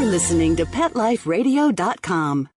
listening to PetLifeRadio.com.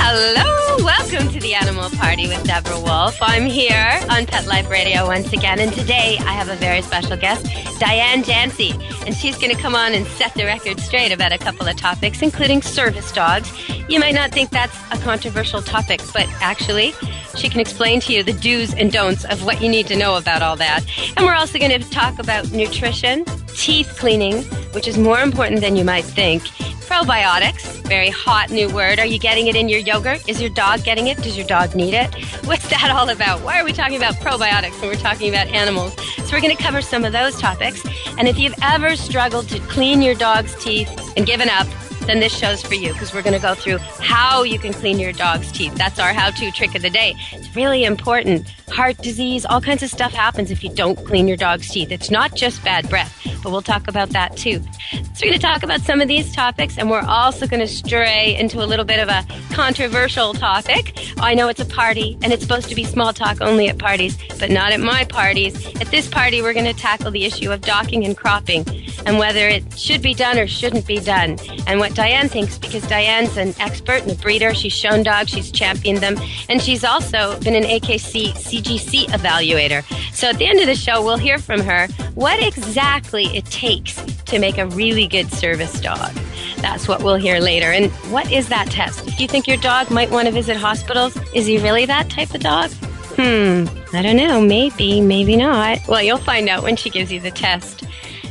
Hello, welcome to the Animal Party with Deborah Wolf. I'm here on Pet Life Radio once again, and today I have a very special guest, Diane Jansey, and she's going to come on and set the record straight about a couple of topics, including service dogs. You might not think that's a controversial topic, but actually, she can explain to you the do's and don'ts of what you need to know about all that. And we're also going to talk about nutrition, teeth cleaning, which is more important than you might think, probiotics, very hot new word. Are you getting it in your yogurt? Is your dog getting it? Does your dog need it? What's that all about? Why are we talking about probiotics when we're talking about animals? So we're going to cover some of those topics. And if you've ever struggled to clean your dog's teeth and given up, then this show's for you, because we're going to go through how you can clean your dog's teeth. That's our how-to trick of the day. It's really important. Heart disease, all kinds of stuff happens if you don't clean your dog's teeth. It's not just bad breath, but we'll talk about that too. So we're going to talk about some of these topics, and we're also going to stray into a little bit of a controversial topic. I know it's a party, and it's supposed to be small talk only at parties, but not at my parties. At this party, we're going to tackle the issue of docking and cropping, and whether it should be done or shouldn't be done, and what Diane thinks, because Diane's an expert and a breeder. She's shown dogs, she's championed them, and she's also been an AKC CGC evaluator. So at the end of the show, we'll hear from her what exactly it takes to make a really good service dog. That's what we'll hear later. And what is that test? If you think your dog might want to visit hospitals, is he really that type of dog? I don't know. Maybe, maybe not. Well, you'll find out when she gives you the test.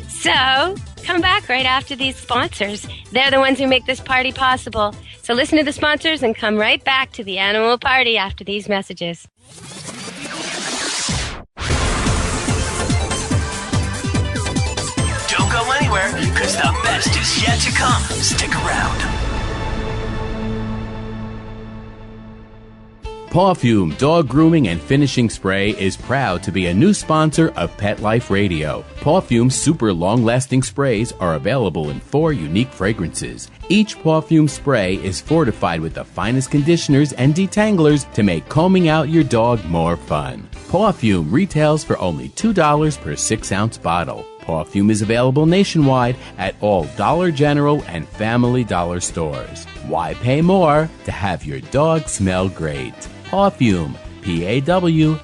So come back right after these sponsors. They're the ones who make this party possible. So listen to the sponsors and come right back to the Animal Party after these messages. Don't go anywhere, because the best is yet to come. Stick around. Pawfume Dog Grooming and Finishing Spray is proud to be a new sponsor of Pet Life Radio. Pawfume's super long-lasting sprays are available in 4 unique fragrances. Each Pawfume spray is fortified with the finest conditioners and detanglers to make combing out your dog more fun. Pawfume retails for only $2 per 6-ounce bottle. Pawfume is available nationwide at all Dollar General and Family Dollar stores. Why pay more to have your dog smell great? Pawfume, Pawfume.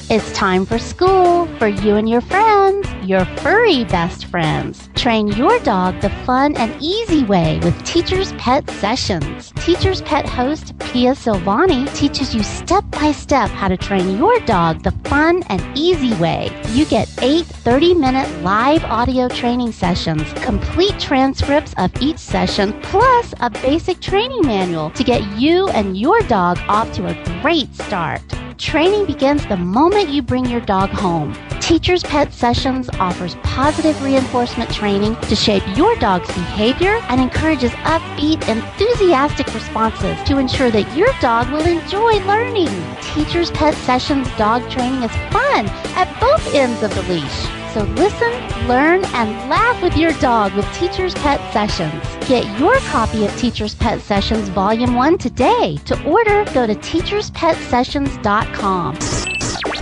It's time for school for you and your friends, your furry best friends. Train your dog the fun and easy way with Teacher's Pet Sessions. Teacher's Pet host Pia Silvani teaches you step-by-step how to train your dog the fun and easy way. You get 8 30-minute live audio training sessions, complete transcripts of each session, plus a basic training manual to get you and your dog off to a great start. Training begins the moment you bring your dog home. Teacher's Pet Sessions offers positive reinforcement training to shape your dog's behavior and encourages upbeat, enthusiastic responses to ensure that your dog will enjoy learning. Teacher's Pet Sessions dog training is fun at both ends of the leash. So listen, learn, and laugh with your dog with Teacher's Pet Sessions. Get your copy of Teacher's Pet Sessions Volume 1 today. To order, go to teacherspetsessions.com.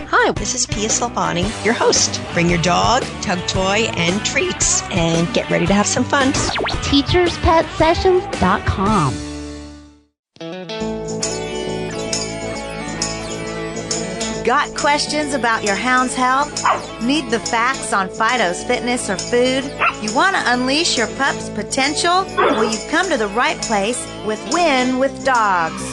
Hi, this is Pia Silvani, your host. Bring your dog, tug toy, and treats, and get ready to have some fun. teacherspetsessions.com. Got questions about your hound's health? Need the facts on Fido's fitness or food? You want to unleash your pup's potential? Well, you've come to the right place with Win with Dogs.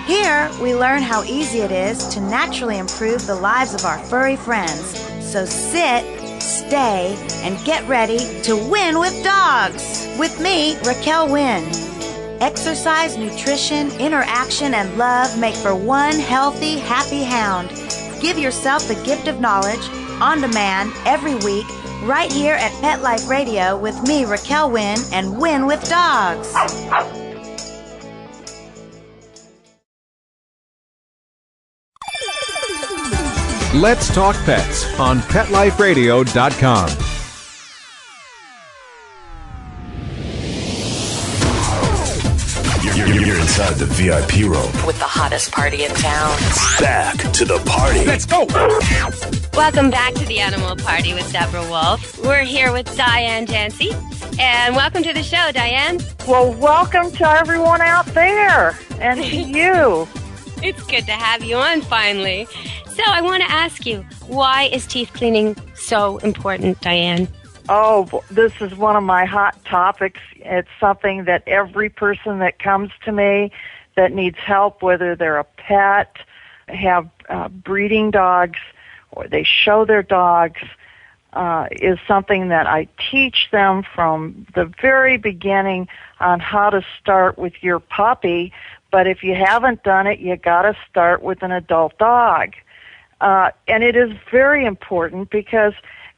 Here, we learn how easy it is to naturally improve the lives of our furry friends. So sit, stay, and get ready to win with dogs. With me, Raquel Wynn. Exercise, nutrition, interaction, and love make for one healthy, happy hound. Give yourself the gift of knowledge on demand every week right here at Pet Life Radio with me, Raquel Wynn, and Win with Dogs. Let's Talk Pets on PetLifeRadio.com. inside the VIP room with the hottest party in town. Back to the party. Let's go! Welcome back to the Animal Party with Deborah Wolf. We're here with Diane Jansey. And welcome to the show, Diane. Well, welcome to everyone out there and to you. It's good to have you on finally. So I want to ask you, why is teeth cleaning so important, Diane? Oh, this is one of my hot topics. It's something that every person that comes to me that needs help, whether they're a pet, have breeding dogs, or they show their dogs, is something that I teach them from the very beginning on how to start with your puppy. But if you haven't done it, you got to start with an adult dog. And it is very important because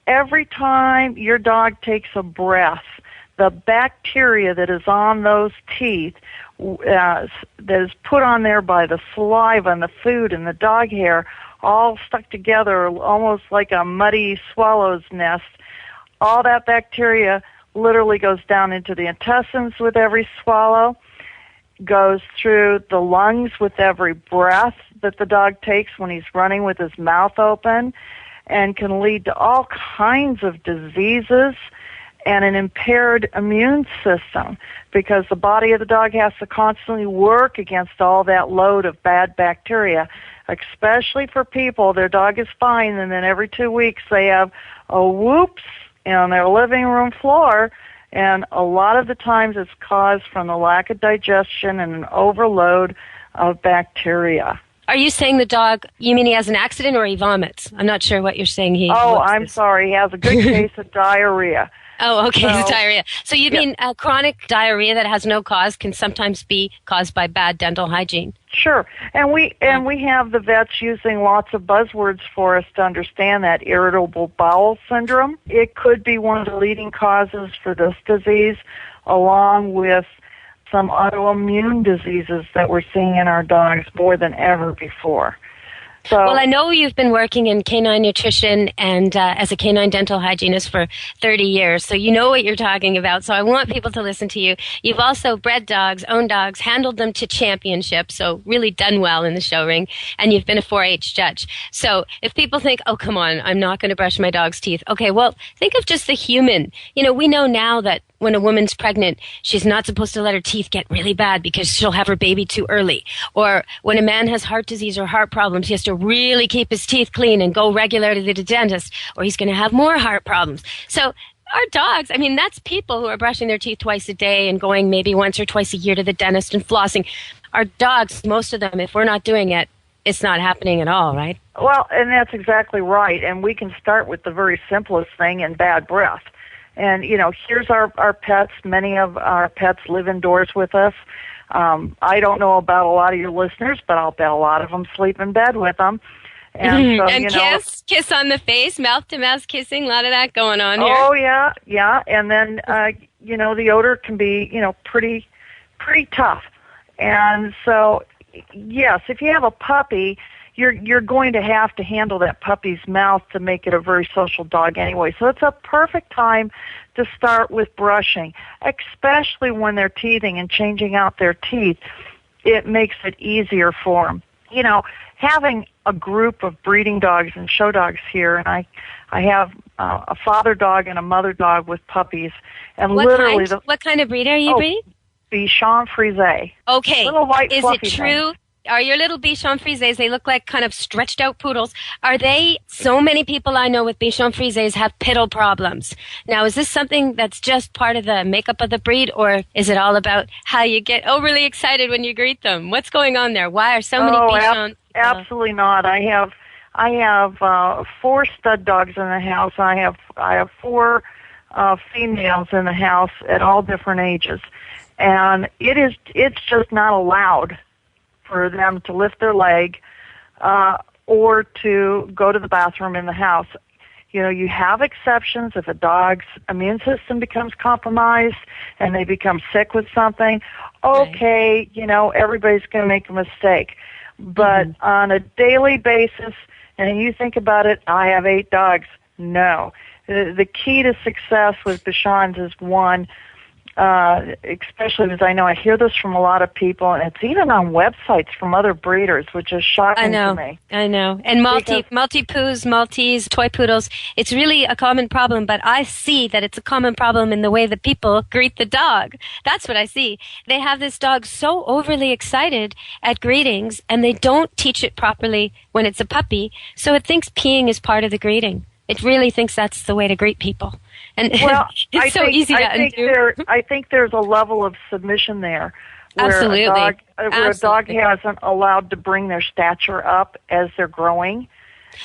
every time your dog takes a breath, the bacteria that is on those teeth, that is put on there by the saliva and the food and the dog hair, all stuck together almost like a muddy swallow's nest, all that bacteria literally goes down into the intestines with every swallow, goes through the lungs with every breath that the dog takes when he's running with his mouth open, and can lead to all kinds of diseases and an impaired immune system because the body of the dog has to constantly work against all that load of bad bacteria, especially for people. Their dog is fine, and then every 2 weeks they have a whoops on their living room floor, and a lot of the times it's caused from the lack of digestion and an overload of bacteria. Are you saying the dog, you mean he has an accident or he vomits? I'm not sure what you're saying. I'm sorry. He has a good case of diarrhea. Oh, okay, so, diarrhea. So you mean chronic diarrhea that has no cause can sometimes be caused by bad dental hygiene? Sure. And we have the vets using lots of buzzwords for us to understand that. Irritable bowel syndrome. It could be one of the leading causes for this disease, along with some autoimmune diseases that we're seeing in our dogs more than ever before. So, well, I know you've been working in canine nutrition and as a canine dental hygienist for 30 years, so you know what you're talking about. So I want people to listen to you. You've also bred dogs, owned dogs, handled them to championship, so really done well in the show ring, and you've been a 4-H judge. So if people think, oh, come on, I'm not going to brush my dog's teeth. Okay, well, think of just the human. You know, we know now that when a woman's pregnant, she's not supposed to let her teeth get really bad because she'll have her baby too early. Or when a man has heart disease or heart problems, he has to really keep his teeth clean and go regularly to the dentist, or he's going to have more heart problems. So our dogs, I mean, that's people who are brushing their teeth twice a day and going maybe once or twice a year to the dentist and flossing. Our dogs, most of them, if we're not doing it, it's not happening at all, right? Well, and that's exactly right. And we can start with the very simplest thing in bad breath. And, you know, here's our pets. Many of our pets live indoors with us. I don't know about a lot of your listeners, but I'll bet a lot of them sleep in bed with them. And, so, and kiss on the face, mouth-to-mouth kissing, a lot of that going on here. Oh, yeah. And then, the odor can be, pretty tough. And so, yes, if you have a puppy, you're going to have to handle that puppy's mouth to make it a very social dog anyway. So it's a perfect time to start with brushing, especially when they're teething and changing out their teeth. It makes it easier for them. You know, having a group of breeding dogs and show dogs here, and I have a father dog and a mother dog with puppies, and what kind of breed are you breeding? Bichon Frise. Okay. Little white Is fluffy it true? thing. Are your little Bichon Frises, they look like kind of stretched out poodles. Are they, so many people I know with Bichon Frises have piddle problems. Now, is this something that's just part of the makeup of the breed, or is it all about how you get overly excited when you greet them? What's going on there? Why are so many Bichon? Absolutely not. I have 4 stud dogs in the house. I have 4 females in the house at all different ages. And it's just not allowed for them to lift their leg or to go to the bathroom in the house. You know, you have exceptions if a dog's immune system becomes compromised and they become sick with something. Okay, everybody's going to make a mistake. But on a daily basis, and you think about it, I have 8 dogs. No. The key to success with Bichons is, 1, especially because I know I hear this from a lot of people, and it's even on websites from other breeders, which is shocking to me. I know. And Maltese, Maltese, toy poodles, it's really a common problem, but I see that it's a common problem in the way that people greet the dog. That's what I see. They have this dog so overly excited at greetings, and they don't teach it properly when it's a puppy, so it thinks peeing is part of the greeting. It really thinks that's the way to greet people. And well, it's easy to undo. I think there's a level of submission there where Absolutely. A dog hasn't allowed to bring their stature up as they're growing.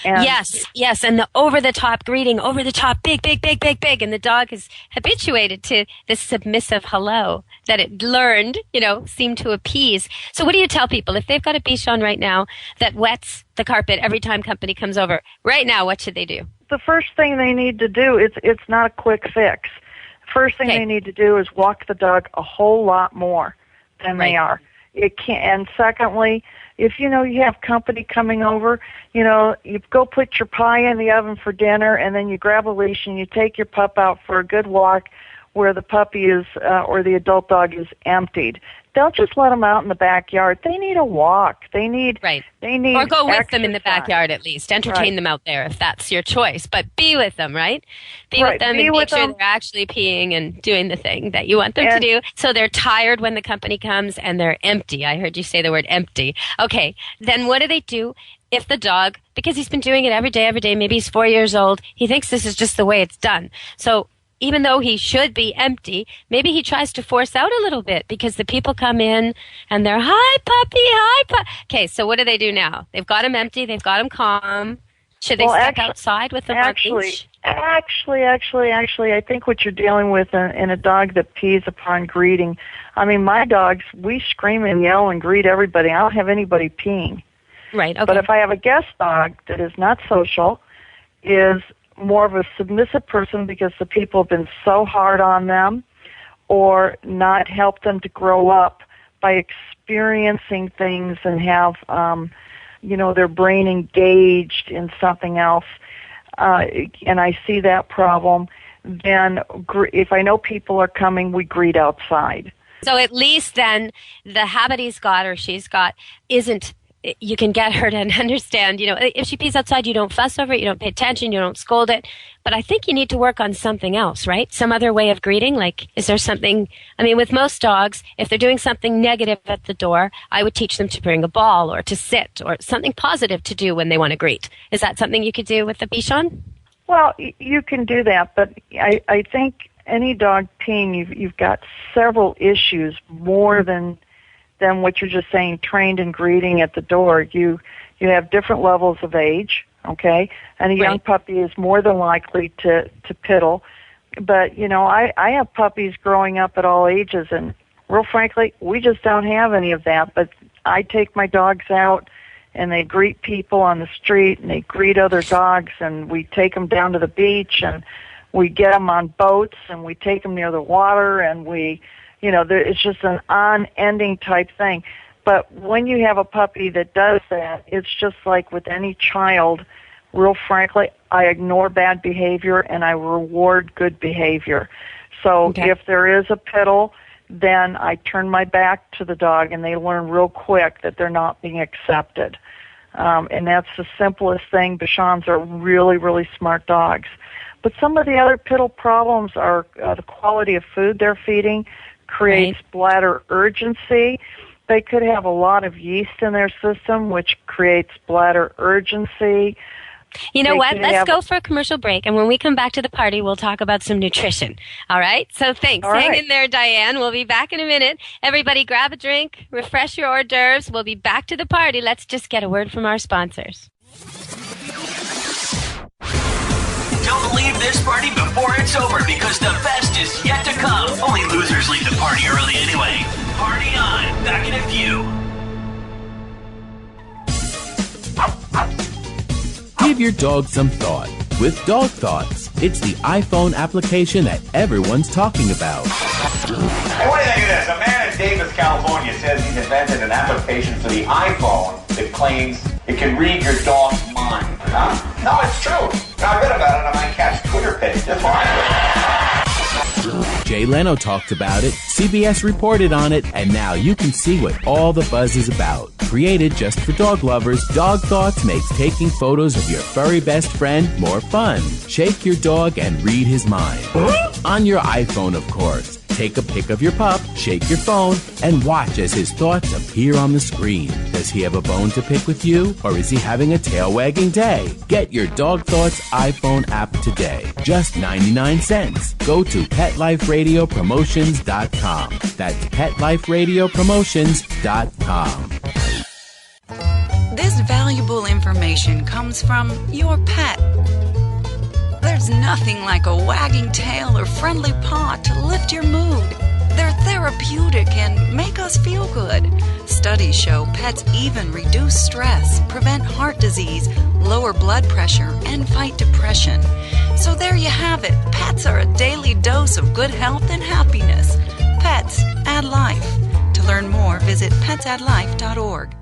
And yes, and the over-the-top greeting, over-the-top, big, and the dog is habituated to this submissive hello that it learned, seemed to appease. So what do you tell people if they've got a Bichon right now that wets the carpet every time company comes over? Right now, what should they do? The first thing they need to do, it's not a quick fix. First thing they need to do is walk the dog a whole lot more than they are. And secondly, if you have company coming over, you go put your pie in the oven for dinner, and then you grab a leash and you take your pup out for a good walk where the puppy is or the adult dog is emptied. Don't just let them out in the backyard. They need a walk. They need or go with exercise. them in the backyard at least. Entertain them out there if that's your choice. But be with them, right? Be with them and make sure they're actually peeing and doing the thing that you want them to do. So they're tired when the company comes and they're empty. I heard you say the word empty. Okay, then what do they do if the dog, because he's been doing it every day, maybe he's 4 years old, he thinks this is just the way it's done. So even though he should be empty, maybe he tries to force out a little bit because the people come in and they're, hi, puppy. Okay, so what do they do now? They've got him empty. They've got him calm. Should they step outside with them on leash? Actually, I think what you're dealing with in a dog that pees upon greeting, I mean, my dogs, we scream and yell and greet everybody. I don't have anybody peeing. Right, okay. But if I have a guest dog that is not social, is more of a submissive person because the people have been so hard on them or not helped them to grow up by experiencing things and have, their brain engaged in something else, and I see that problem, then if I know people are coming, we greet outside. So at least then the habit he's got or she's got isn't, you can get her to understand, if she pees outside, you don't fuss over it, you don't pay attention, you don't scold it. But I think you need to work on something else, right? Some other way of greeting, like, is there something, with most dogs, if they're doing something negative at the door, I would teach them to bring a ball or to sit or something positive to do when they want to greet. Is that something you could do with the Bichon? Well, you can do that, but I think any dog peeing, you've got several issues more than what you're just saying, trained in greeting at the door. You have different levels of age, okay? And a young puppy is more than likely to piddle. But, I have puppies growing up at all ages, and real frankly, we just don't have any of that. But I take my dogs out, and they greet people on the street, and they greet other dogs, and we take them down to the beach, and we get them on boats, and we take them near the water, and it's just an unending type thing. But when you have a puppy that does that, it's just like with any child, real frankly, I ignore bad behavior and I reward good behavior. So if there is a piddle, then I turn my back to the dog and they learn real quick that they're not being accepted. And that's the simplest thing. Bichons are really, really smart dogs. But some of the other piddle problems are the quality of food they're feeding, creates bladder urgency. They could have a lot of yeast in their system, which creates bladder urgency. You know what? Let's go for a commercial break, and when we come back to the party, we'll talk about some nutrition. All right? So thanks. Hang in there, Diane. We'll be back in a minute. Everybody grab a drink, refresh your hors d'oeuvres. We'll be back to the party. Let's just get a word from our sponsors. Don't leave this party before it's over because the best is yet to come. Only losers leave the party early anyway. Party on. Back in a few. Give your dog some thought with Dog Thoughts. It's the iPhone application that everyone's talking about. Hey, what do you think of this? A man in Davis, California says he's invented an application for the iPhone that claims it can read your dog's mind. Huh? No, it's true. I read about it on my cat's Twitter page. That's why. Jay Leno talked about it, CBS reported on it, and now you can see what all the buzz is about. Created just for dog lovers, Dog Thoughts makes taking photos of your furry best friend more fun. Shake your dog and read his mind. On your iPhone, of course. Take a pic of your pup, shake your phone, and watch as his thoughts appear on the screen. Does he have a bone to pick with you, or is he having a tail-wagging day? Get your Dog Thoughts iPhone app today. Just 99 cents. Go to PetLifeRadioPromotions.com. That's PetLifeRadioPromotions.com. This valuable information comes from your pet. There's nothing like a wagging tail or friendly paw to lift your mood. They're therapeutic and make us feel good. Studies show pets even reduce stress, prevent heart disease, lower blood pressure, and fight depression. So there you have it. Pets are a daily dose of good health and happiness. Pets add life. To learn more, visit petsaddlife.org.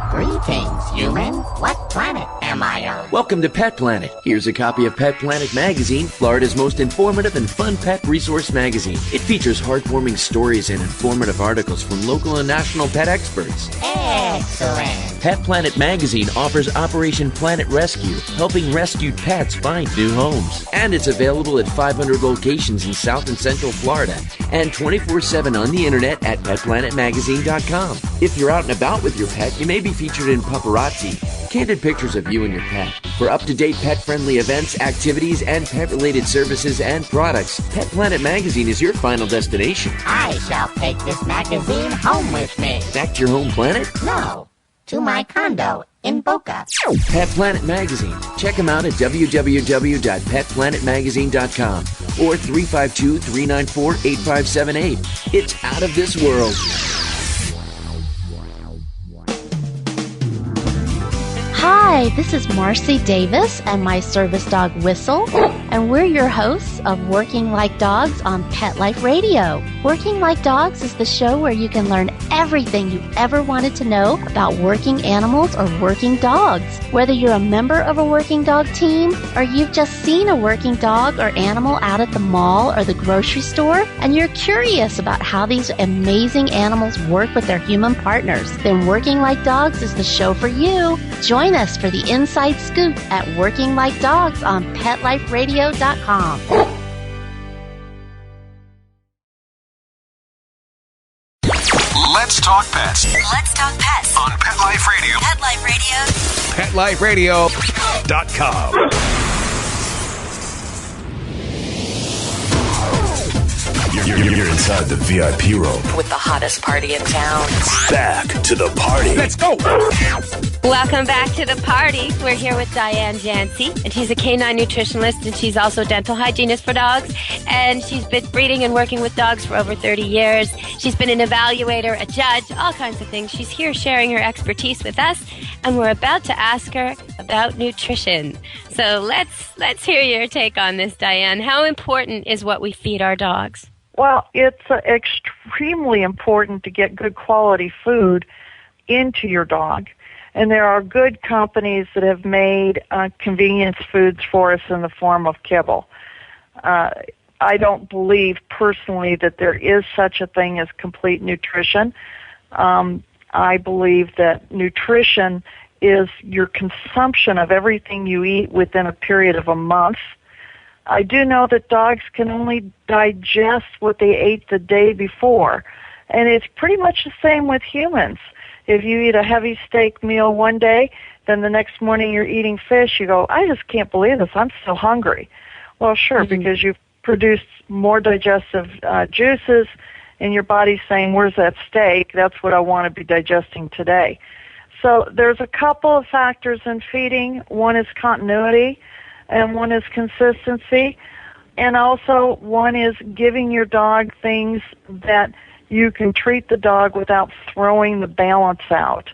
Greetings, human. What planet am I on? Welcome to Pet Planet. Here's a copy of Pet Planet Magazine, Florida's most informative and fun pet resource magazine. It features heartwarming stories and informative articles from local and national pet experts. Excellent. Pet Planet Magazine offers Operation Planet Rescue, helping rescued pets find new homes. And it's available at 500 locations in South and Central Florida and 24/7 on the internet at PetPlanetMagazine.com. If you're out and about with your pet, you may be featured in Paparazzi, candid pictures of you and your pet. For up-to-date pet-friendly events, activities, and pet-related services and products, Pet Planet Magazine is your final destination. I shall take this magazine home with me. Back to your home planet? No, to my condo in Boca. Pet Planet Magazine. Check them out at www.petplanetmagazine.com or 352-394-8578. It's out of this world. Hi, this is Marcy Davis and my service dog Whistle, and we're your hosts of Working Like Dogs on Pet Life Radio. Working Like Dogs is the show where you can learn everything you ever wanted to know about working animals or working dogs. Whether you're a member of a working dog team or you've just seen a working dog or animal out at the mall or the grocery store and you're curious about how these amazing animals work with their human partners, then Working Like Dogs is the show for you. Join us for the inside scoop at Working Like Dogs on PetLifeRadio.com. Let's talk pets. Let's talk pets On Pet Life Radio. Pet Life Radio. PetLifeRadio.com. You're inside the VIP room. With the hottest party in town. Back to the party. Let's go. Welcome back to the party. We're here with Diane Jansey, and she's a canine nutritionist, and she's also a dental hygienist for dogs. And she's been breeding and working with dogs for over 30 years. She's been an evaluator, a judge, all kinds of things. She's here sharing her expertise with us, and we're about to ask her about nutrition. So let's hear your take on this, Diane. How important is what we feed our dogs? Well, it's extremely important to get good quality food into your dog. And there are good companies that have made convenience foods for us in the form of kibble. I don't believe personally that there is such a thing as complete nutrition. I believe that nutrition is your consumption of everything you eat within a period of a month. I do know that dogs can only digest what they ate the day before, and it's pretty much the same with humans. If you eat a heavy steak meal one day, then the next morning you're eating fish, you go, I just can't believe this, I'm still hungry. Well, sure, because you've produced more digestive juices, and your body's saying, where's that steak? That's what I want to be digesting today. So there's a couple of factors in feeding. One is continuity, and one is consistency, and also one is giving your dog things that you can treat the dog without throwing the balance out.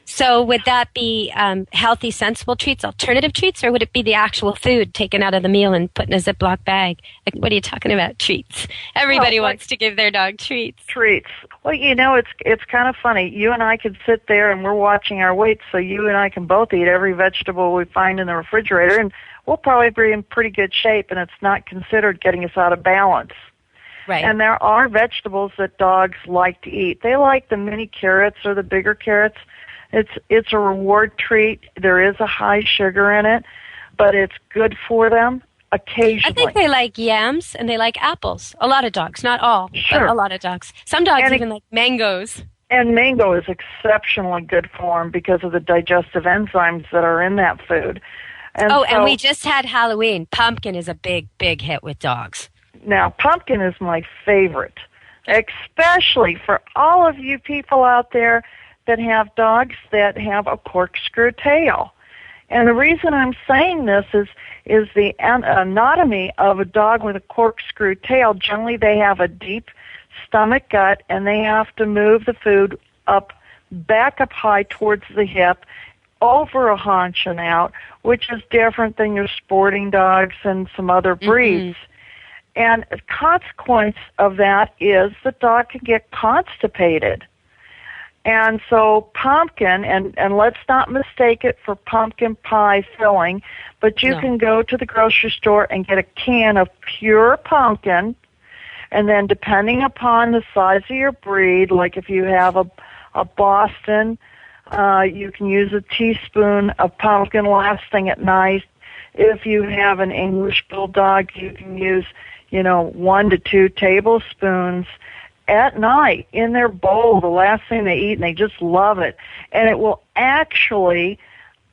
So would that be healthy, sensible treats, alternative treats, or would it be the actual food taken out of the meal and put in a Ziploc bag? Like, what are you talking about, treats? Everybody wants to give their dog treats. Treats. Well, it's kind of funny. You and I could sit there and we're watching our weight, so you and I can both eat every vegetable we find in the refrigerator, and we'll probably be in pretty good shape, and it's not considered getting us out of balance. Right. And there are vegetables that dogs like to eat. They like the mini carrots or the bigger carrots. It's a reward treat. There is a high sugar in it, but it's good for them occasionally. I think they like yams and they like apples. A lot of dogs, not all, sure. But a lot of dogs. Some dogs even like mangoes. And mango is exceptionally good for them because of the digestive enzymes that are in that food. And we just had Halloween. Pumpkin is a big, big hit with dogs. Now, pumpkin is my favorite, especially for all of you people out there that have dogs that have a corkscrew tail. And the reason I'm saying this is the anatomy of a dog with a corkscrew tail. Generally, they have a deep stomach gut, and they have to move the food back up high towards the hip, over a haunch and out, which is different than your sporting dogs and some other breeds. Mm-hmm. And the consequence of that is the dog can get constipated. And so pumpkin, and let's not mistake it for pumpkin pie filling, but you can go to the grocery store and get a can of pure pumpkin, and then depending upon the size of your breed, like if you have a Boston, you can use a teaspoon of pumpkin last thing at night. If you have an English Bulldog, you can use, 1 to 2 tablespoons at night in their bowl, the last thing they eat, and they just love it. And it will actually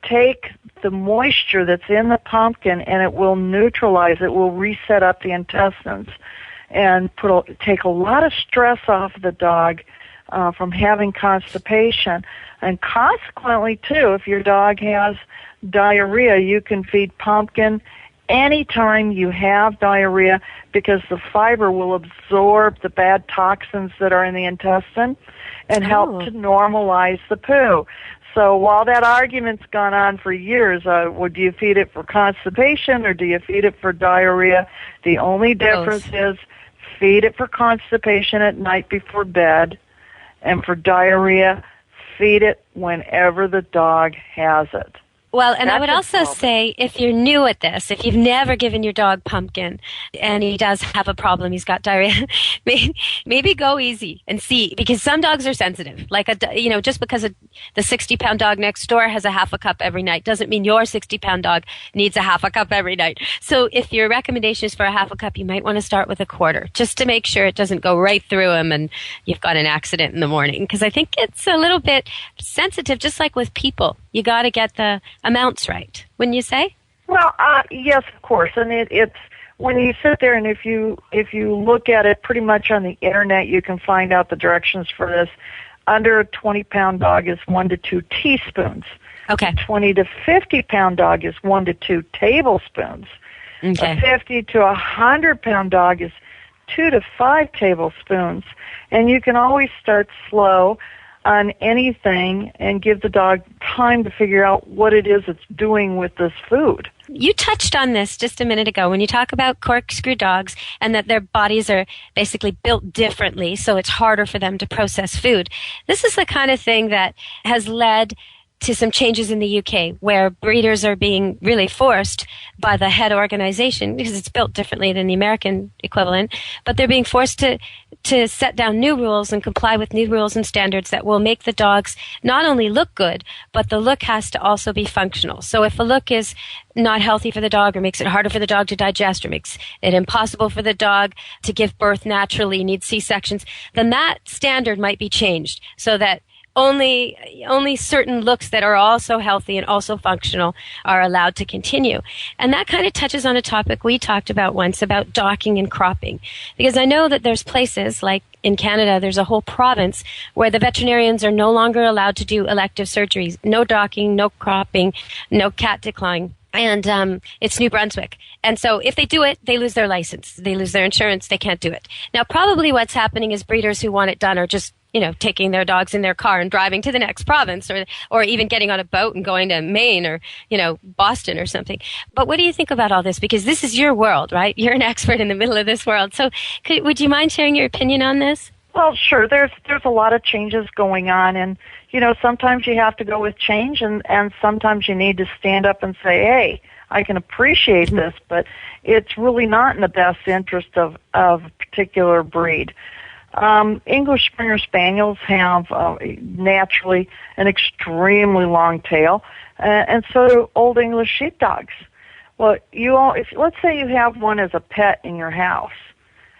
take the moisture that's in the pumpkin and it will neutralize it, will reset up the intestines and take a lot of stress off the dog from having constipation. And consequently, too, if your dog has diarrhea, you can feed pumpkin anytime you have diarrhea because the fiber will absorb the bad toxins that are in the intestine and help to normalize the poo. So while that argument's gone on for years, do you feed it for constipation or do you feed it for diarrhea? The only difference is feed it for constipation at night before bed, and for diarrhea, feed it whenever the dog has it. Well, and I would also say, if you're new at this, if you've never given your dog pumpkin and he does have a problem, he's got diarrhea, maybe go easy and see, because some dogs are sensitive. Like, just because the 60-pound dog next door has a half a cup every night doesn't mean your 60-pound dog needs a half a cup every night. So if your recommendation is for a half a cup, you might want to start with a quarter, just to make sure it doesn't go right through him and you've got an accident in the morning. Because I think it's a little bit sensitive, just like with people. You got to get the amounts right, wouldn't you say? Well, yes, of course. And it's when you sit there and if you look at it pretty much on the internet, you can find out the directions for this. Under a 20-pound dog is 1 to 2 teaspoons. Okay. A 20 to 50-pound dog is 1 to 2 tablespoons. Okay. A 50 to 100-pound dog is 2 to 5 tablespoons. And you can always start slow on anything and give the dog time to figure out what it is it's doing with this food. You touched on this just a minute ago when you talk about corkscrew dogs and that their bodies are basically built differently, so it's harder for them to process food. This is the kind of thing that has led to some changes in the UK where breeders are being really forced by the head organization, because it's built differently than the American equivalent, but they're being forced to set down new rules and comply with new rules and standards that will make the dogs not only look good, but the look has to also be functional. So if a look is not healthy for the dog or makes it harder for the dog to digest or makes it impossible for the dog to give birth naturally, needs C-sections, then that standard might be changed so that only certain looks that are also healthy and also functional are allowed to continue. And that kind of touches on a topic we talked about once about docking and cropping. Because I know that there's places like in Canada, there's a whole province where the veterinarians are no longer allowed to do elective surgeries. No docking, no cropping, no cat decline. And it's New Brunswick. And so if they do it, they lose their license. They lose their insurance. They can't do it. Now, probably what's happening is breeders who want it done are just taking their dogs in their car and driving to the next province, or even getting on a boat and going to Maine or, Boston or something. But what do you think about all this? Because this is your world, right? You're an expert in the middle of this world. So would you mind sharing your opinion on this? Well, sure. There's a lot of changes going on, and sometimes you have to go with change, and sometimes you need to stand up and say, hey, I can appreciate this, but it's really not in the best interest of a particular breed. English Springer Spaniels have naturally an extremely long tail, and so do Old English Sheepdogs. Well, let's say you have one as a pet in your house,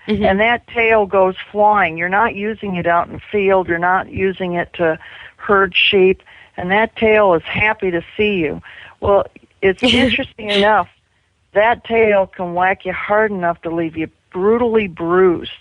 and that tail goes flying. You're not using it out in the field. You're not using it to herd sheep, and that tail is happy to see you. Well, it's interesting enough, that tail can whack you hard enough to leave you brutally bruised.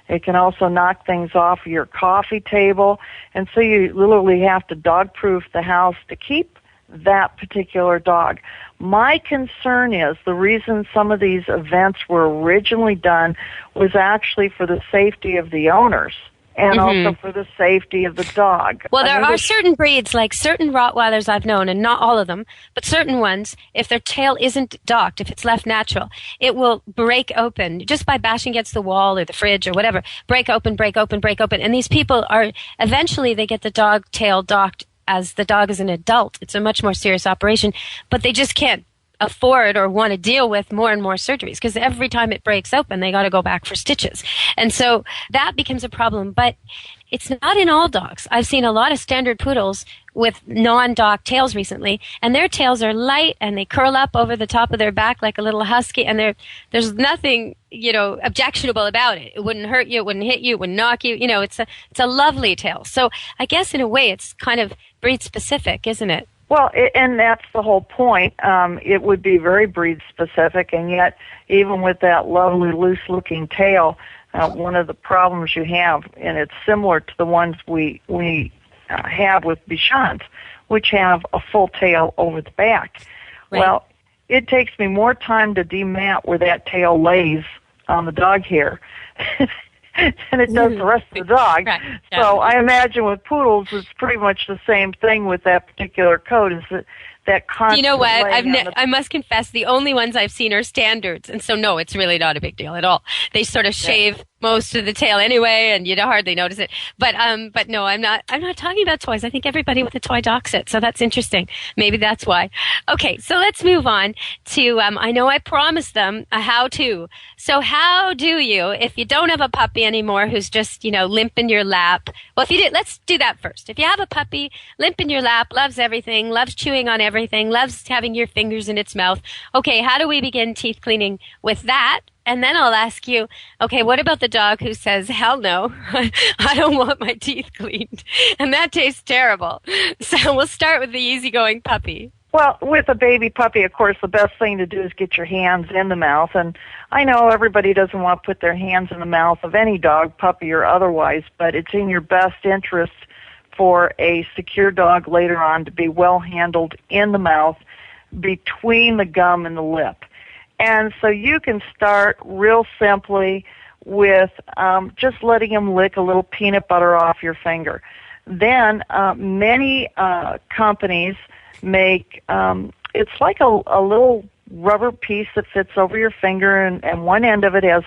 It can also knock things off your coffee table, and so you literally have to dog-proof the house to keep that particular dog. My concern is the reason some of these events were originally done was actually for the safety of the owners and also for the safety of the dog. Well, there are certain breeds, like certain Rottweilers I've known, and not all of them, but certain ones, if their tail isn't docked, if it's left natural, it will break open just by bashing against the wall or the fridge or whatever. Break open. And these people eventually they get the dog tail docked as the dog is an adult. It's a much more serious operation, but they just can't afford or want to deal with more and more surgeries because every time it breaks open, they got to go back for stitches. And so that becomes a problem, but it's not in all dogs. I've seen a lot of standard poodles with non-docked tails recently, and their tails are light and they curl up over the top of their back like a little husky, and there's nothing, objectionable about it. It wouldn't hurt you, it wouldn't hit you, it wouldn't knock you. It's a lovely tail. So I guess in a way it's kind of breed specific, isn't it? Well, and that's the whole point. It would be very breed specific, and yet even with that lovely loose-looking tail, one of the problems you have, and it's similar to the ones we have with Bichons, which have a full tail over the back. Right. Well, it takes me more time to demat where that tail lays on the dog hair than it does the rest of the dog. Right. Yeah. So I imagine with poodles, it's pretty much the same thing with that particular coat. Is that constant? You know what? I must confess, the only ones I've seen are standards, and so no, it's really not a big deal at all. They sort of shave most of the tail anyway, and you'd hardly notice it. But no, I'm not talking about toys. I think everybody with a toy docks it, so that's interesting. Maybe that's why. Okay, so let's move on to, I know I promised them a how-to. So how do you, if you don't have a puppy anymore who's just, limp in your lap, well, if you did, let's do that first. If you have a puppy, limp in your lap, loves everything, loves chewing on everything, loves having your fingers in its mouth, okay, how do we begin teeth cleaning with that? And then I'll ask you, okay, what about the dog who says, hell no, I don't want my teeth cleaned, and that tastes terrible. So we'll start with the easygoing puppy. Well, with a baby puppy, of course, the best thing to do is get your hands in the mouth. And I know everybody doesn't want to put their hands in the mouth of any dog, puppy or otherwise, but it's in your best interest for a secure dog later on to be well handled in the mouth between the gum and the lip. And so you can start real simply with just letting him lick a little peanut butter off your finger. Then many companies make, it's like a little rubber piece that fits over your finger, and one end of it has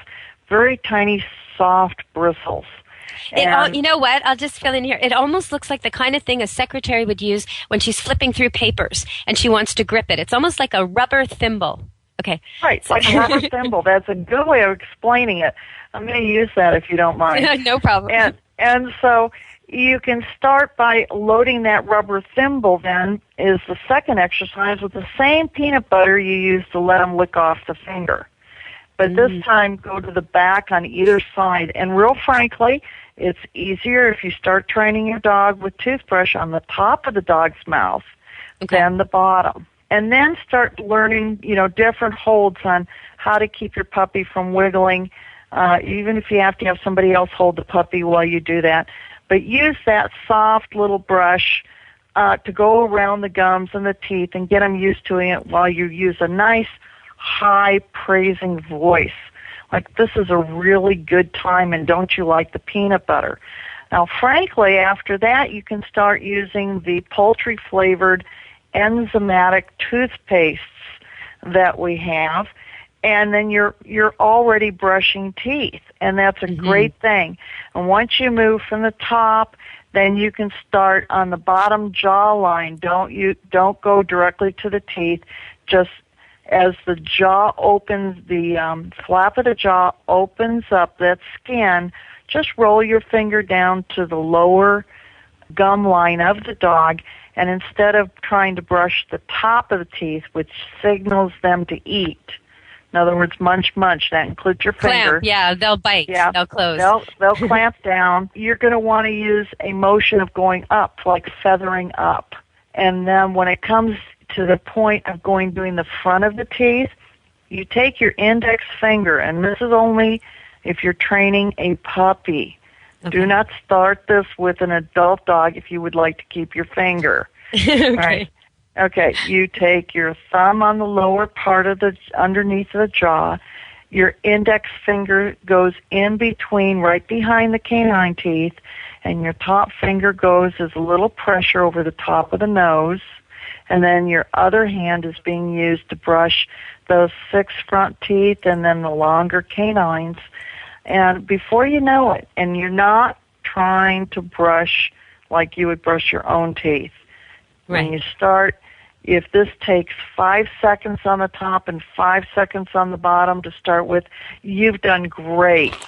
very tiny, soft bristles. You know what? I'll just fill in here. It almost looks like the kind of thing a secretary would use when she's flipping through papers and she wants to grip it. It's almost like a rubber thimble. Okay. Right, like a rubber thimble. That's a good way of explaining it. I'm going to use that if you don't mind. No problem. And so you can start by loading that rubber thimble, then, is the second exercise with the same peanut butter you use to let them lick off the finger. But this time, go to the back on either side. And real frankly, it's easier if you start training your dog with toothbrush on the top of the dog's mouth than the bottom. And then start learning, different holds on how to keep your puppy from wiggling, even if you have to have somebody else hold the puppy while you do that. But use that soft little brush to go around the gums and the teeth and get them used to it while you use a nice, high, praising voice. Like, this is a really good time, and don't you like the peanut butter? Now, frankly, after that, you can start using the poultry-flavored enzymatic toothpastes that we have, and then you're already brushing teeth, and that's a great thing. And once you move from the top, then you can start on the bottom jawline. Don't go directly to the teeth. Just as the jaw opens, the flap of the jaw opens up, that skin, just roll your finger down to the lower gum line of the dog, and instead of trying to brush the top of the teeth, which signals them to eat, in other words, munch, munch, that includes your finger. Clamp, yeah, they'll bite, they'll close. They'll clamp down. You're going to want to use a motion of going up, like feathering up. And then when it comes to the point of doing the front of the teeth, you take your index finger, and this is only if you're training a puppy. Okay. Do not start this with an adult dog if you would like to keep your finger. Okay. Right? Okay, you take your thumb on the lower part of underneath the jaw. Your index finger goes in between, right behind the canine teeth, and your top finger goes as a little pressure over the top of the nose. And then your other hand is being used to brush those 6 front teeth and then the longer canines. And before you know it, and you're not trying to brush like you would brush your own teeth. Right. When you start, if this takes 5 seconds on the top and 5 seconds on the bottom to start with, you've done great.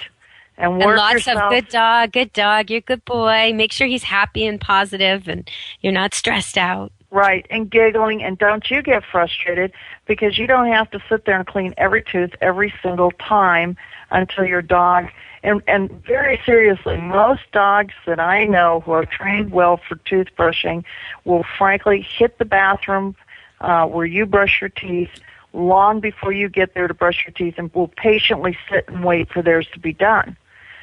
And work lots yourself. of good dog, you're a good boy. Make sure he's happy and positive and you're not stressed out. Right, and giggling, and don't you get frustrated because you don't have to sit there and clean every tooth every single time until your dog, and very seriously, most dogs that I know who are trained well for toothbrushing will frankly hit the bathroom where you brush your teeth long before you get there to brush your teeth and will patiently sit and wait for theirs to be done.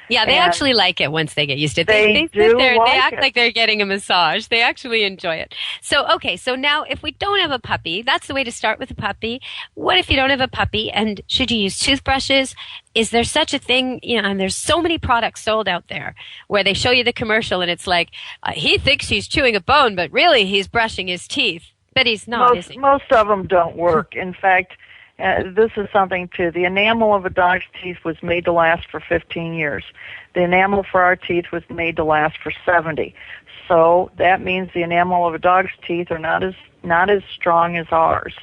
Yeah, they actually like it once they get used to it. They sit there, like they act it. like they're getting a massage. They actually enjoy it. So, okay, so now if we don't have a puppy, that's the way to start with a puppy. What if you don't have a puppy, and should you use toothbrushes? Is there such a thing, and there's so many products sold out there where they show you the commercial and it's like, he thinks he's chewing a bone, but really he's brushing his teeth. But he's not, is he? Most of them don't work. In fact, this is something, too. The enamel of a dog's teeth was made to last for 15 years. The enamel for our teeth was made to last for 70. So that means the enamel of a dog's teeth are not as strong as ours.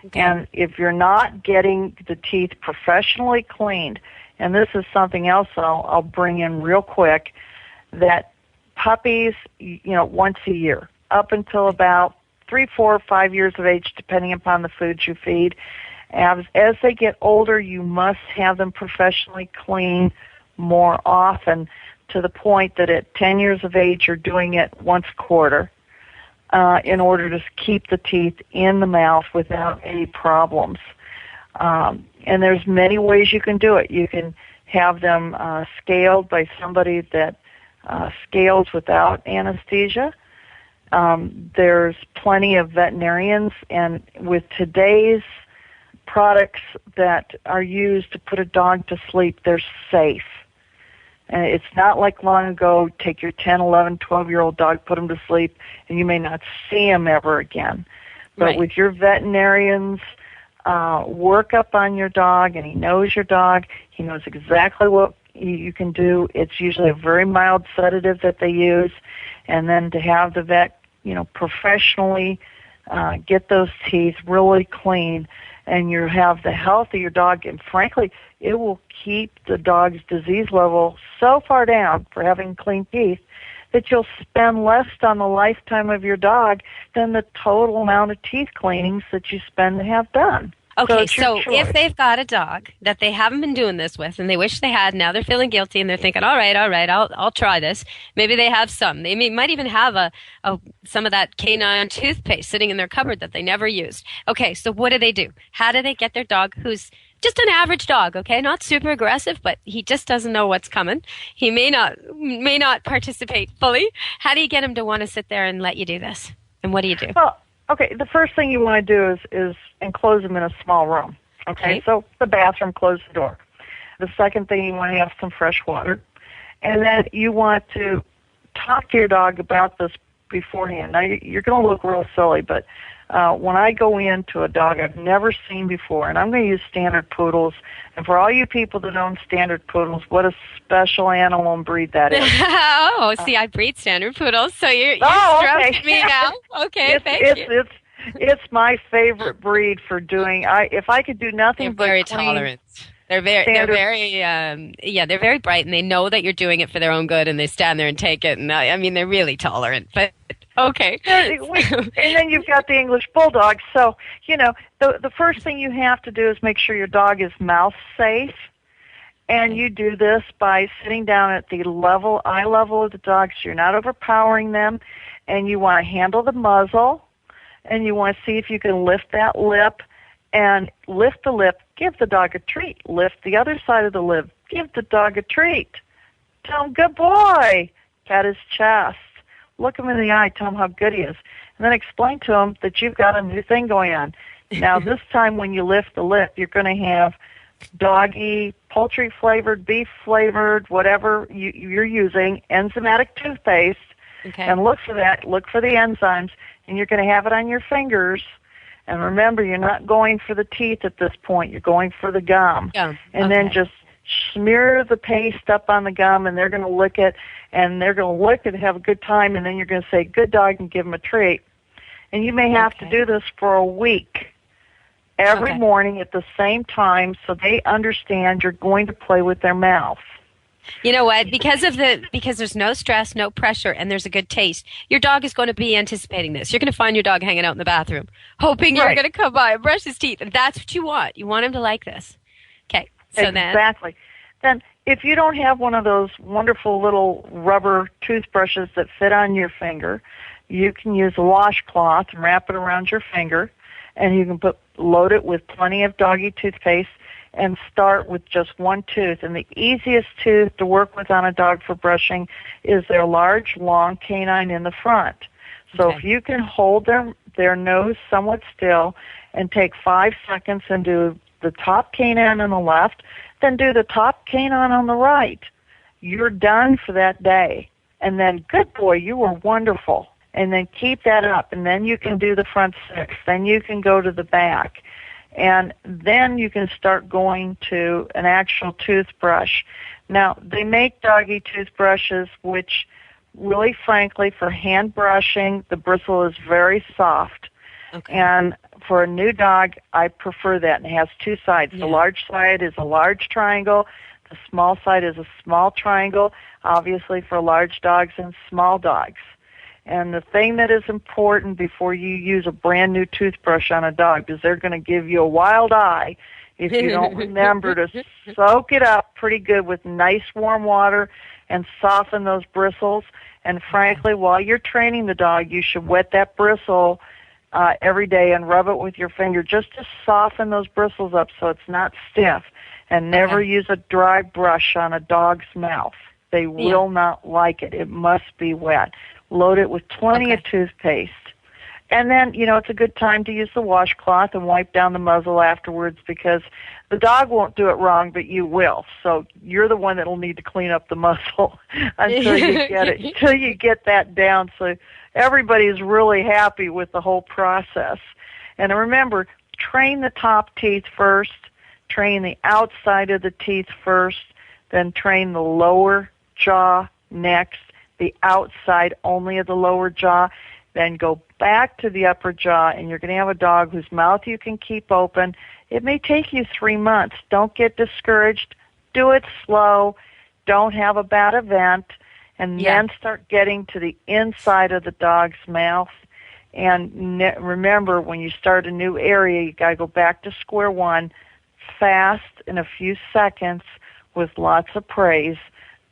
Okay. And if you're not getting the teeth professionally cleaned, and this is something else I'll bring in real quick, that puppies, once a year, up until about 3, 4, 5 years of age, depending upon the foods you feed, as they get older, you must have them professionally cleaned more often, to the point that at 10 years of age, you're doing it once a quarter in order to keep the teeth in the mouth without any problems. And there's many ways you can do it. You can have them scaled by somebody that scales without anesthesia. There's plenty of veterinarians, and with today's products that are used to put a dog to sleep, they're safe. And it's not like long ago, take your 10, 11, 12-year-old dog, put him to sleep, and you may not see him ever again. But right. With your veterinarians, work up on your dog, and he knows your dog. He knows exactly what you can do. It's usually a very mild sedative that they use. And then to have the vet, professionally get those teeth really clean, and you have the health of your dog, and frankly, it will keep the dog's disease level so far down for having clean teeth that you'll spend less on the lifetime of your dog than the total amount of teeth cleanings that you spend to have done. Okay, so if they've got a dog that they haven't been doing this with and they wish they had, now they're feeling guilty and they're thinking, all right, I'll try this. Maybe they have some. They might even have some of that canine toothpaste sitting in their cupboard that they never used. Okay, so what do? How do they get their dog who's just an average dog, okay? Not super aggressive, but he just doesn't know what's coming. He may not participate fully. How do you get him to want to sit there and let you do this? And what do you do? Well, okay, the first thing you want to do is enclose them in a small room. Okay, so the bathroom, close the door. The second thing, you want to have some fresh water. And then you want to talk to your dog about this beforehand. Now, you're going to look real silly, but when I go into a dog I've never seen before, and I'm going to use standard poodles, and for all you people that own standard poodles, what a special animal and breed that is. Oh, see, I breed standard poodles, so you're stressing me now. Okay, thank you. It's my favorite breed for doing. If I could do nothing but very clean, tolerant. They're very bright, and they know that you're doing it for their own good, and they stand there and take it. And I mean, they're really tolerant. But okay. And then you've got the English Bulldog. So the first thing you have to do is make sure your dog is mouth safe, and you do this by sitting down at the eye level of the dog, so you're not overpowering them, and you want to handle the muzzle, and you want to see if you can lift that lip. And lift the lip, give the dog a treat. Lift the other side of the lip, give the dog a treat. Tell him, good boy. Pat his chest. Look him in the eye, tell him how good he is. And then explain to him that you've got a new thing going on. Now, this time when you lift the lip, you're going to have doggy, poultry-flavored, beef-flavored, whatever you're using, enzymatic toothpaste. Okay. And look for that. Look for the enzymes. And you're going to have it on your fingers. And remember, you're not going for the teeth at this point. You're going for the gum. And then just smear the paste up on the gum, and they're going to lick it, and they're going to lick it and have a good time, and then you're going to say, good dog, and give them a treat. And you may have to do this for a week, every morning at the same time, so they understand you're going to play with their mouth. You know what? Because there's no stress, no pressure, and there's a good taste, your dog is going to be anticipating this. You're going to find your dog hanging out in the bathroom, hoping you're going to come by and brush his teeth. And that's what you want. You want him to like this. Okay. So exactly. Then if you don't have one of those wonderful little rubber toothbrushes that fit on your finger, you can use a washcloth and wrap it around your finger, and you can load it with plenty of doggy toothpaste, and start with just one tooth. And the easiest tooth to work with on a dog for brushing is their large, long canine in the front. So if you can hold their nose somewhat still and take 5 seconds and do the top canine on the left, then do the top canine on the right, you're done for that day. And then, good boy, you were wonderful. And then keep that up. And then you can do the front 6. Then you can go to the back. And then you can start going to an actual toothbrush. Now, they make doggy toothbrushes, which really, frankly, for hand brushing, the bristle is very soft. And for a new dog, I prefer that. And it has 2 sides. The large side is a large triangle. The small side is a small triangle, obviously for large dogs and small dogs. And the thing that is important before you use a brand new toothbrush on a dog is they're going to give you a wild eye if you don't remember to soak it up pretty good with nice warm water and soften those bristles. And frankly, while you're training the dog, you should wet that bristle every day and rub it with your finger just to soften those bristles up so it's not stiff. And never use a dry brush on a dog's mouth. They will not like it. It must be wet. Load it with plenty of toothpaste. And then, it's a good time to use the washcloth and wipe down the muzzle afterwards because the dog won't do it wrong, but you will. So you're the one that will need to clean up the muzzle until you get that down. So everybody's really happy with the whole process. And remember, train the top teeth first, train the outside of the teeth first, then train the lower jaw next, the outside only of the lower jaw, then go back to the upper jaw, and you're going to have a dog whose mouth you can keep open. It may take you 3 months. Don't get discouraged. Do it slow. Don't have a bad event. And then start getting to the inside of the dog's mouth. And remember, when you start a new area, you got to go back to square one, fast in a few seconds with lots of praise.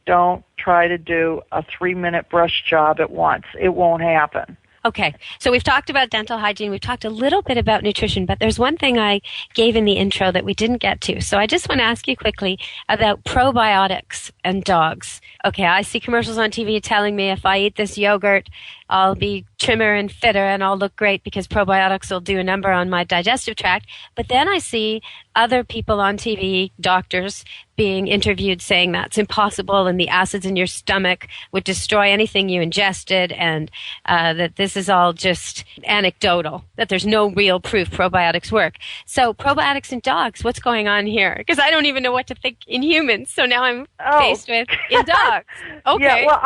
Don't try to do a 3-minute brush job at once. It won't happen. Okay, so we've talked about dental hygiene. We've talked a little bit about nutrition, but there's one thing I gave in the intro that we didn't get to. So I just want to ask you quickly about probiotics and dogs. Okay, I see commercials on TV telling me if I eat this yogurt, I'll be trimmer and fitter and I'll look great because probiotics will do a number on my digestive tract. But then I see other people on TV, doctors, being interviewed saying that's impossible and the acids in your stomach would destroy anything you ingested, and that this is all just anecdotal, that there's no real proof probiotics work. So probiotics in dogs, what's going on here? Because I don't even know what to think in humans, so now I'm faced with in dogs. Okay. Yeah, well,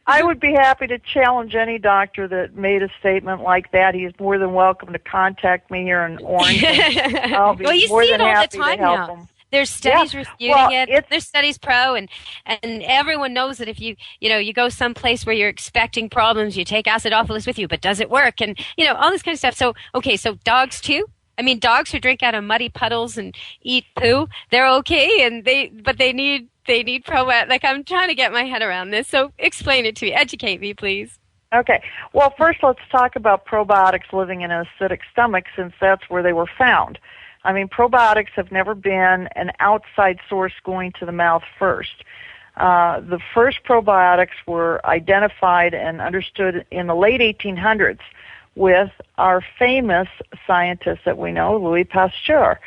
I would be happy to challenge any doctor that made a statement like that. He's more than welcome to contact me here in Orange. I'll be well, you more see than it all happy the time to help now. him. There's studies refuting it. There's studies pro, and everyone knows that if you go someplace where you're expecting problems, you take acidophilus with you, but does it work? And all this kind of stuff. So so dogs too. I mean, dogs who drink out of muddy puddles and eat poo, they're okay, but they need probiotics. Like, I'm trying to get my head around this. So explain it to me. Educate me, please. Okay. Well, first let's talk about probiotics living in an acidic stomach, since that's where they were found. I mean, probiotics have never been an outside source going to the mouth first. The first probiotics were identified and understood in the late 1800s with our famous scientist that we know, Louis Pasteur,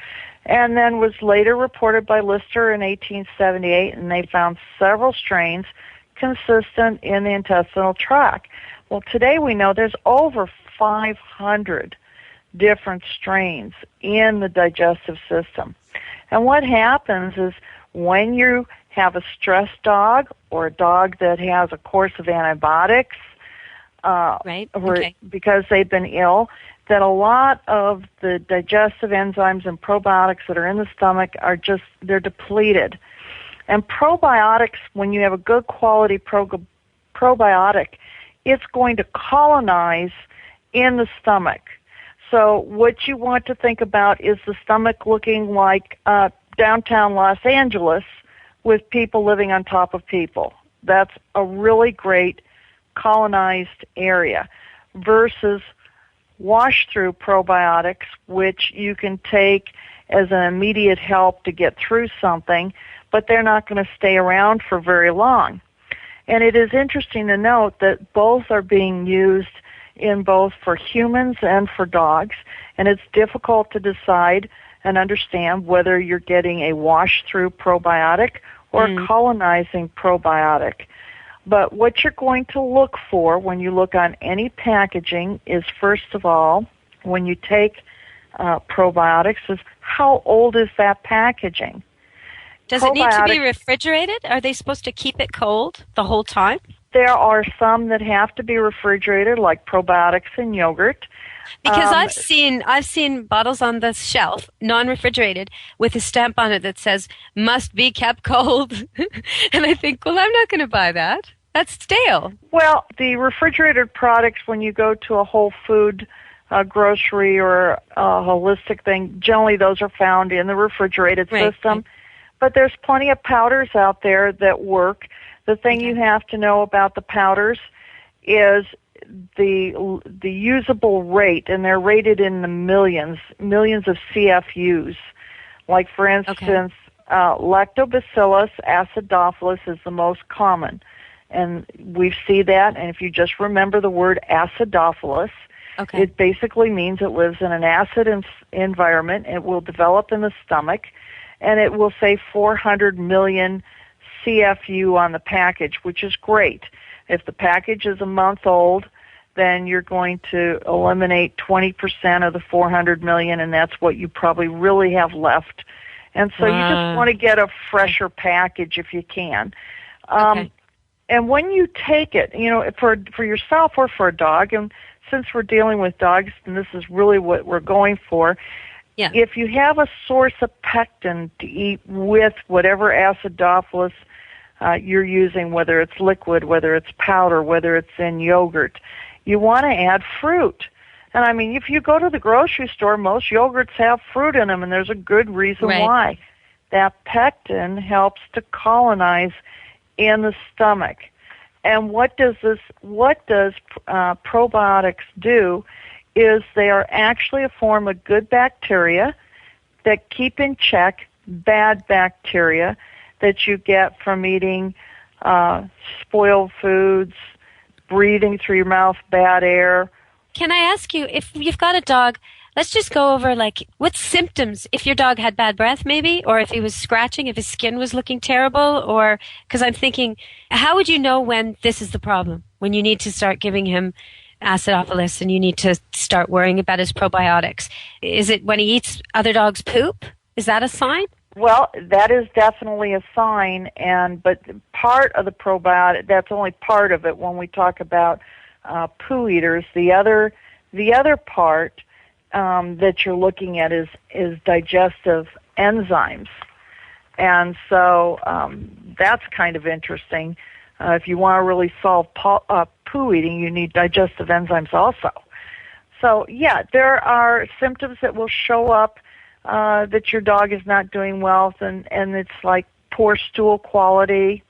and then was later reported by Lister in 1878, and they found several strains consistent in the intestinal tract. Well, today we know there's over 500 different strains in the digestive system. And what happens is when you have a stressed dog or a dog that has a course of antibiotics, because they've been ill, that a lot of the digestive enzymes and probiotics that are in the stomach they're depleted. And probiotics, when you have a good quality probiotic, it's going to colonize in the stomach. So what you want to think about is the stomach looking like downtown Los Angeles with people living on top of people. That's a really great colonized area versus wash-through probiotics, which you can take as an immediate help to get through something, but they're not going to stay around for very long. And it is interesting to note that both are being used in both for humans and for dogs, and it's difficult to decide and understand whether you're getting a wash-through probiotic or a colonizing probiotic. But what you're going to look for when you look on any packaging is, first of all, when you take probiotics, is how old is that packaging? Does it need to be refrigerated? Are they supposed to keep it cold the whole time? There are some that have to be refrigerated, like probiotics in yogurt. Because I've seen bottles on the shelf, non-refrigerated, with a stamp on it that says, must be kept cold. And I think, well, I'm not going to buy that. That's stale. Well, the refrigerated products, when you go to a whole food grocery or a holistic thing, generally those are found in the refrigerated system. But there's plenty of powders out there that work. The thing you have to know about the powders is the usable rate, and they're rated in the millions of CFUs. Like, for instance, Lactobacillus acidophilus is the most common. And we see that, and if you just remember the word acidophilus, it basically means it lives in an acid environment. It will develop in the stomach, and it will say 400 million CFU on the package, which is great. If the package is a month old, then you're going to eliminate 20% of the 400 million, and that's what you probably really have left. And so you just want to get a fresher package if you can. And when you take it, for yourself or for a dog, and since we're dealing with dogs, and this is really what we're going for, if you have a source of pectin to eat with whatever acidophilus you're using, whether it's liquid, whether it's powder, whether it's in yogurt, you want to add fruit. And I mean, if you go to the grocery store, most yogurts have fruit in them, and there's a good reason why. That pectin helps to colonize in the stomach. And what does probiotics do is they are actually a form of good bacteria that keep in check bad bacteria that you get from eating spoiled foods, breathing through your mouth, bad air. Can I ask you, if you've got a dog, let's just go over, like, what symptoms, if your dog had bad breath maybe, or if he was scratching, if his skin was looking terrible, or, because I'm thinking, how would you know when this is the problem? When you need to start giving him acidophilus and you need to start worrying about his probiotics? Is it when he eats other dogs' poop? Is that a sign? Well, that is definitely a sign, but part of the probiotic, that's only part of it when we talk about poo eaters. The other part that you're looking at is digestive enzymes. And so that's kind of interesting. If you want to really solve poo eating, you need digestive enzymes also. So, yeah, there are symptoms that will show up that your dog is not doing well, and it's like poor stool quality.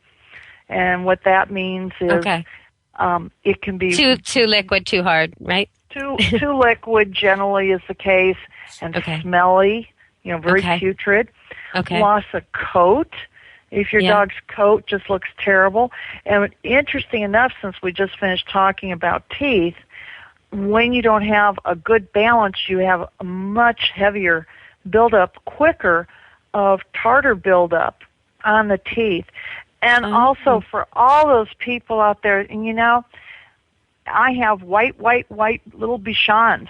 And what that means is it can be too liquid, too hard, right? Too liquid generally is the case, and smelly, very putrid. Loss of coat. If your dog's coat just looks terrible. And interesting enough, since we just finished talking about teeth, when you don't have a good balance, you have a much heavier buildup, quicker of tartar buildup on the teeth. And also for all those people out there, and I have white little Bichons.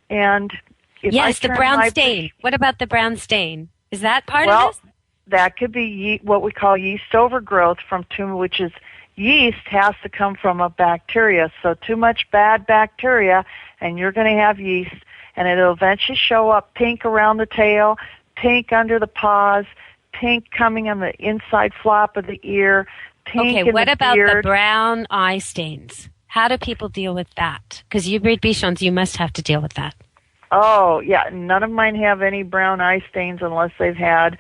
And if the brown stain. What about the brown stain? Is that part of this? That could be what we call yeast overgrowth from which is yeast has to come from a bacteria. So too much bad bacteria, and you're going to have yeast, and it'll eventually show up pink around the tail, pink under the paws, pink coming on the inside flap of the ear, pink in the beard. What about the brown eye stains? How do people deal with that? Because you breed Bichons, you must have to deal with that. Oh, yeah. None of mine have any brown eye stains unless they've had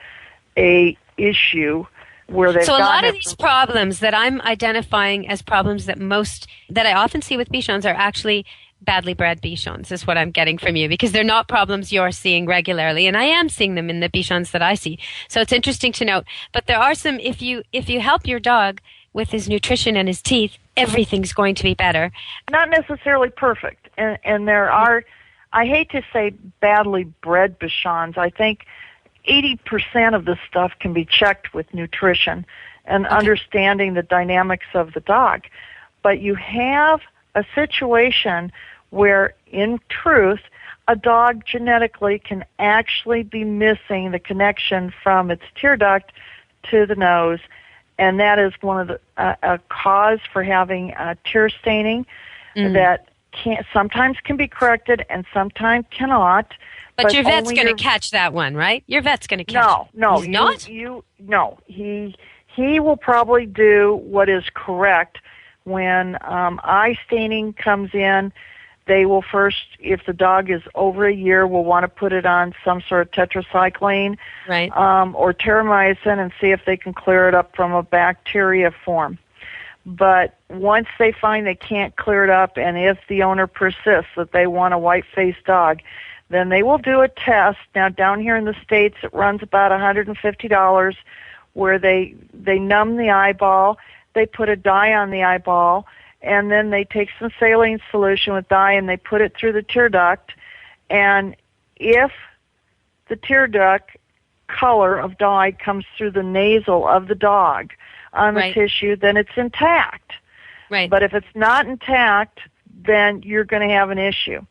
a issue where they've So a lot of these problems that I'm identifying as problems that I often see with Bichons are actually badly bred Bichons, is what I'm getting from you, because they're not problems you're seeing regularly, and I am seeing them in the Bichons that I see. So it's interesting to note. But there are some, if you help your dog with his nutrition and his teeth, everything's going to be better. Not necessarily perfect. And there are, I hate to say badly bred Bichons. I think 80% of this stuff can be checked with nutrition and understanding the dynamics of the dog. But you have a situation where, in truth, a dog genetically can actually be missing the connection from its tear duct to the nose, and that is one of the a cause for having tear staining that sometimes can be corrected and sometimes cannot. But your vet's going to catch that one, right? Your vet's going to catch it. No, he's not. No, he will probably do what is correct. When eye staining comes in, they will first, if the dog is over a year, will want to put it on some sort of tetracycline or terramycin and see if they can clear it up from a bacteria form. But once they find they can't clear it up, and if the owner persists that they want a white-faced dog, then they will do a test. Now, down here in the States, it runs about $150, where they numb the eyeball, they put a dye on the eyeball, and then they take some saline solution with dye and they put it through the tear duct. And if the tear duct color of dye comes through the nasal of the dog on the tissue, then it's intact. Right. But if it's not intact, then you're going to have an issue.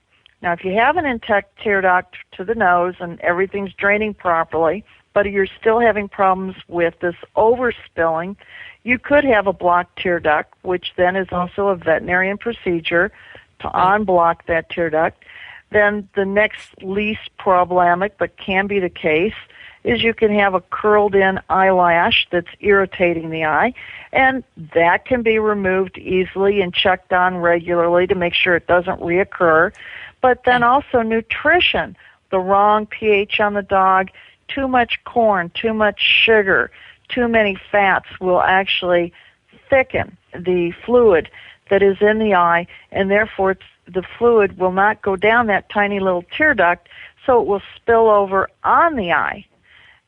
Now, if you have an intact tear duct to the nose and everything's draining properly, but you're still having problems with this overspilling, you could have a blocked tear duct, which then is also a veterinarian procedure to unblock that tear duct. Then the next least problematic, but can be the case, is you can have a curled-in eyelash that's irritating the eye, and that can be removed easily and checked on regularly to make sure it doesn't reoccur. But then also nutrition, the wrong pH on the dog, too much corn, too much sugar, too many fats will actually thicken the fluid that is in the eye, and therefore the fluid will not go down that tiny little tear duct, so it will spill over on the eye.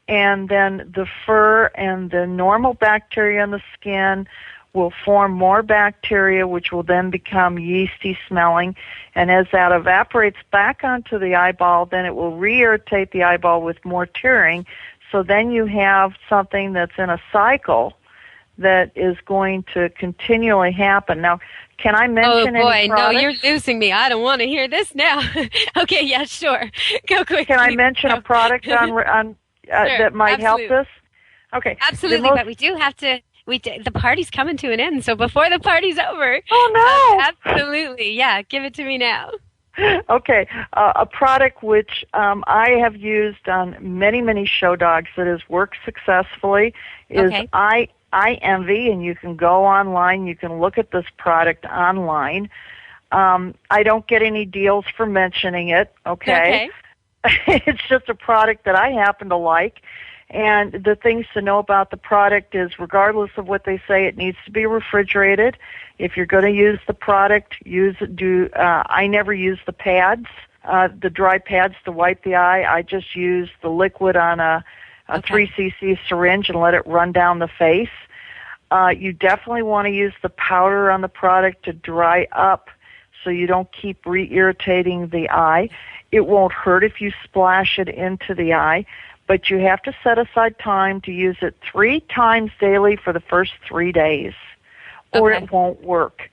And then the fur and the normal bacteria in the skin will form more bacteria, which will then become yeasty smelling. And as that evaporates back onto the eyeball, then it will re-irritate the eyeball with more tearing. So then you have something that's in a cycle that is going to continually happen. Now, can I mention any products? No, you're losing me. I don't want to hear this now. Okay, yeah, sure. Go quick. Can I mention a product on sure, that might help this? Okay. Absolutely, but we do have to. The party's coming to an end, so before the party's over. Oh, no. Absolutely, yeah. Give it to me now. Okay. A product which I have used on many, many show dogs that has worked successfully is I Envy, and you can go online. You can look at this product online. I don't get any deals for mentioning it, okay? It's just a product that I happen to like. And the things to know about the product is, regardless of what they say, it needs to be refrigerated. If you're going to use the product, I never use the pads, the dry pads to wipe the eye. I just use the liquid on a 3 cc syringe and let it run down the face. You definitely want to use the powder on the product to dry up so you don't keep re-irritating the eye. It won't hurt if you splash it into the eye, but you have to set aside time to use it 3 times daily for the first 3 days, or it won't work.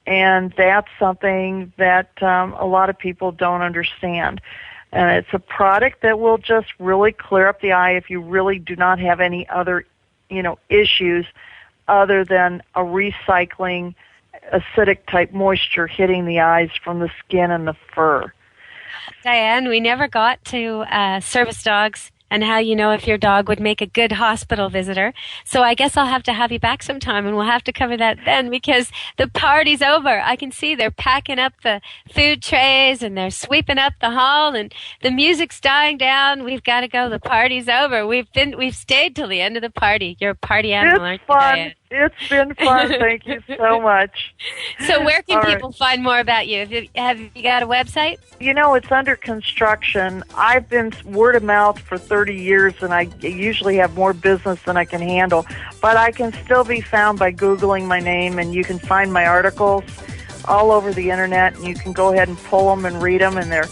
And that's something that a lot of people don't understand. And it's a product that will just really clear up the eye if you really do not have any other, issues other than a recycling acidic type moisture hitting the eyes from the skin and the fur. Diane, we never got to service dogs and how you know if your dog would make a good hospital visitor. So I guess I'll have to have you back sometime, and we'll have to cover that then, because the party's over. I can see they're packing up the food trays and they're sweeping up the hall, and the music's dying down. We've got to go. The party's over. We've stayed till the end of the party. You're a party animal, aren't you, Diane? It's been fun. Thank you so much. So where can people find more about you? Have you got a website? It's under construction. I've been word of mouth for 30 years, and I usually have more business than I can handle. But I can still be found by Googling my name, and you can find my articles all over the Internet, and you can go ahead and pull them and read them, and they're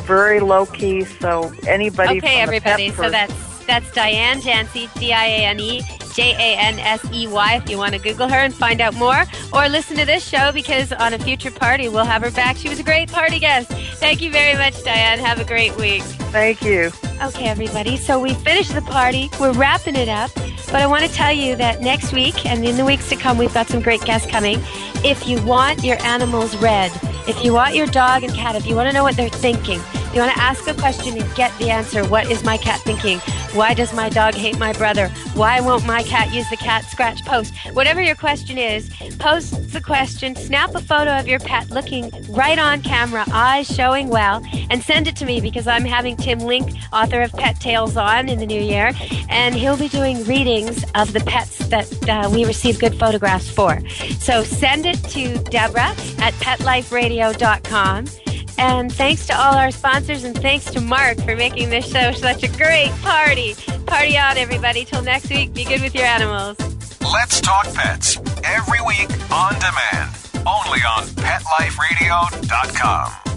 very low-key, so anybody Okay, everybody, so that's Diane Jansey, Diane Jansey, if you want to Google her and find out more, or listen to this show, because on a future party we'll have her back. She was a great party guest. Thank you very much, Diane. Have a great week. Thank you. Okay, everybody, so we finished the party. We're wrapping it up, but I want to tell you that next week and in the weeks to come, we've got some great guests coming. If you want your animals read, if you want your dog and cat, if you want to know what they're thinking, you want to ask a question and get the answer. What is my cat thinking? Why does my dog hate my brother? Why won't my cat use the cat scratch post? Whatever your question is, post the question, snap a photo of your pet looking right on camera, eyes showing well, and send it to me, because I'm having Tim Link, author of Pet Tales, on in the new year, and he'll be doing readings of the pets that we receive good photographs for. So send it to Deborah at PetLifeRadio.com. And thanks to all our sponsors, and thanks to Mark for making this show such a great party. Party on, everybody. Till next week, be good with your animals. Let's Talk Pets, every week on demand, only on PetLifeRadio.com.